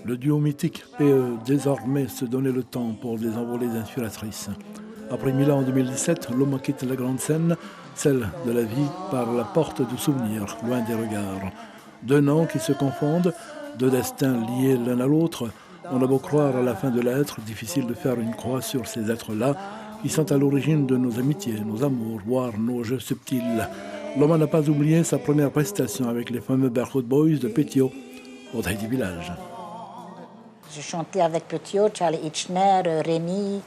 Le duo mythique peut désormais se donner le temps pour des envolées inspiratrices. Après Milan en 2017, Loma quitte la grande scène, celle de la vie, par la porte du souvenir, loin des regards. Deux noms qui se confondent, deux destins liés l'un à l'autre. On a beau croire à la fin de l'être, difficile de faire une croix sur ces êtres-là qui sont à l'origine de nos amitiés, nos amours, voire nos jeux subtils. Loma n'a pas oublié sa première prestation avec les fameux Berkhout Boys de Petiot, au Tahiti Village. J'ai chanté avec Petiot, Charlie Hitchner, Rémi.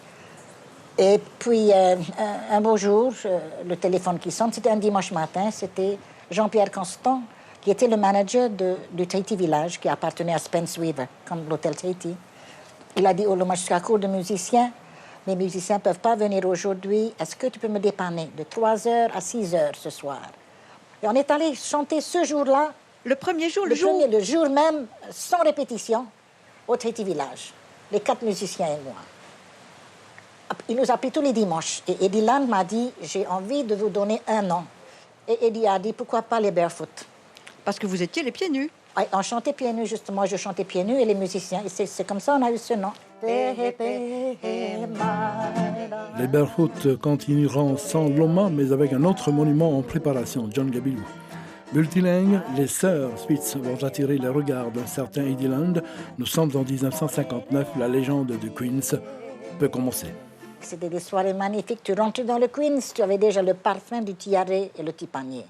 Et puis, un beau jour, le téléphone qui sonne, c'était un dimanche matin, c'était Jean-Pierre Constant, qui était le manager du Tahiti Village, qui appartenait à Spence Weaver, comme l'hôtel Tahiti. Il a dit, oh, Loma, je suis à court de musiciens. Mes musiciens ne peuvent pas venir aujourd'hui. Est-ce que tu peux me dépanner de 3h à 6h ce soir? Et on est allé chanter ce jour-là. Le premier jour, le jour même, sans répétition, au Tahiti Village. Les 4 musiciens et moi. Il nous a pris tous les dimanches. Et Eddie Land m'a dit, j'ai envie de vous donner un nom. Et Eddie a dit, pourquoi pas les Barefoot? Parce que vous étiez les pieds nus. Oui, on chantait pieds nus, justement. Je chantais pieds nus et les musiciens. Et c'est comme ça qu'on a eu ce nom. Les Barefoot continueront sans Loma, mais avec un autre monument en préparation, John Gabilou. Multilingues, les sœurs Spitz vont attirer les regards d'un certain Eddie Land. Nous sommes en 1959, la légende de Queens peut commencer. C'était des soirées magnifiques. Tu rentres dans le Queens, tu avais déjà le parfum du tiare et le tipanier.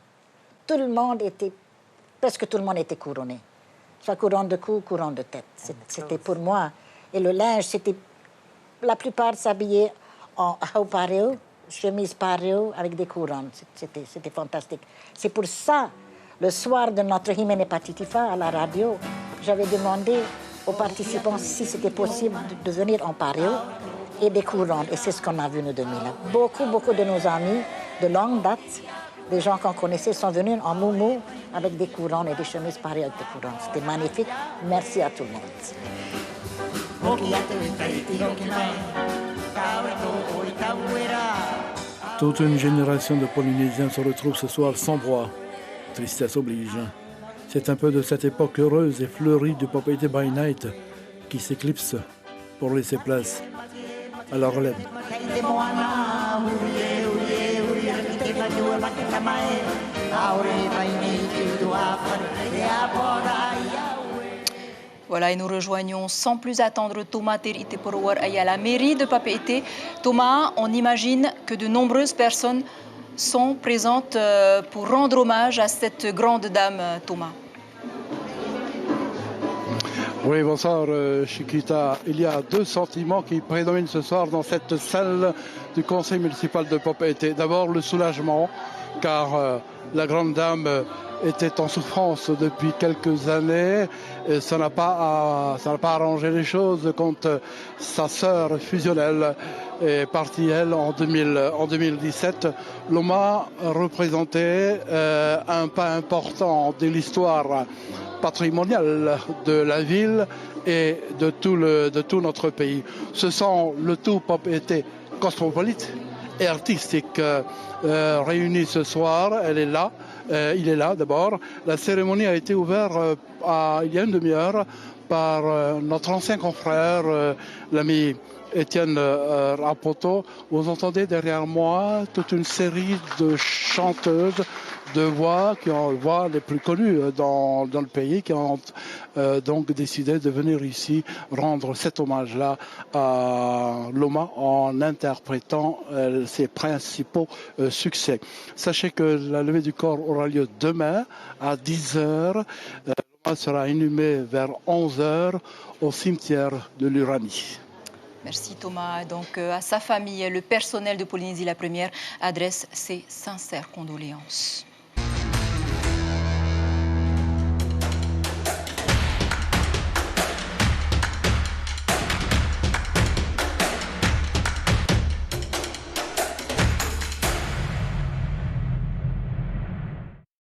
Presque tout le monde était couronné. Soit couronne de cou, couronne de tête. C'était pour moi. Et le linge, la plupart s'habillaient en haut pareo, chemise pareo avec des couronnes. C'était fantastique. C'est pour ça, le soir de notre Himene Patitifa à la radio, j'avais demandé aux participants si c'était possible de venir en pareo et des couronnes. Et c'est ce qu'on a vu, nous, 2000. Beaucoup de nos amis de longue date, des gens qu'on connaissait, sont venus en moumou avec des couronnes et des chemises pareilles avec des couronnes. C'était magnifique. Merci à tout le monde. Toute une génération de Polynésiens se retrouve ce soir sans voix. Tristesse oblige. C'est un peu de cette époque heureuse et fleurie du Pop Été by Night qui s'éclipse pour laisser place à la relève. Voilà, et nous rejoignons sans plus attendre Thomas Teriteporowar à la mairie de Papeete. Thomas, on imagine que de nombreuses personnes sont présentes pour rendre hommage à cette grande dame, Thomas. Oui, bonsoir Chiquita. Il y a deux sentiments qui prédominent ce soir dans cette salle du conseil municipal de Papeete. D'abord le soulagement, car la grande dame était en souffrance depuis quelques années. Et ça n'a pas arrangé les choses quand sa sœur fusionnelle est partie, elle, en 2017. Loma représentait un pas important de l'histoire patrimoniale de la ville et de tout notre pays. Ce sont le tout Papeete cosmopolite et artistique réunis ce soir. Elle est là. Il est là d'abord. La cérémonie a été ouverte il y a une demi-heure par notre ancien confrère, l'ami Étienne Rapoto. Vous entendez derrière moi toute une série de chanteuses de voix qui ont voix les plus connues dans le pays, qui ont donc décidé de venir ici rendre cet hommage-là à Loma en interprétant ses principaux succès. Sachez que la levée du corps aura lieu demain à 10h. Loma sera inhumé vers 11h au cimetière de l'Uranie. Merci Thomas. Donc à sa famille, le personnel de Polynésie la Première adresse ses sincères condoléances.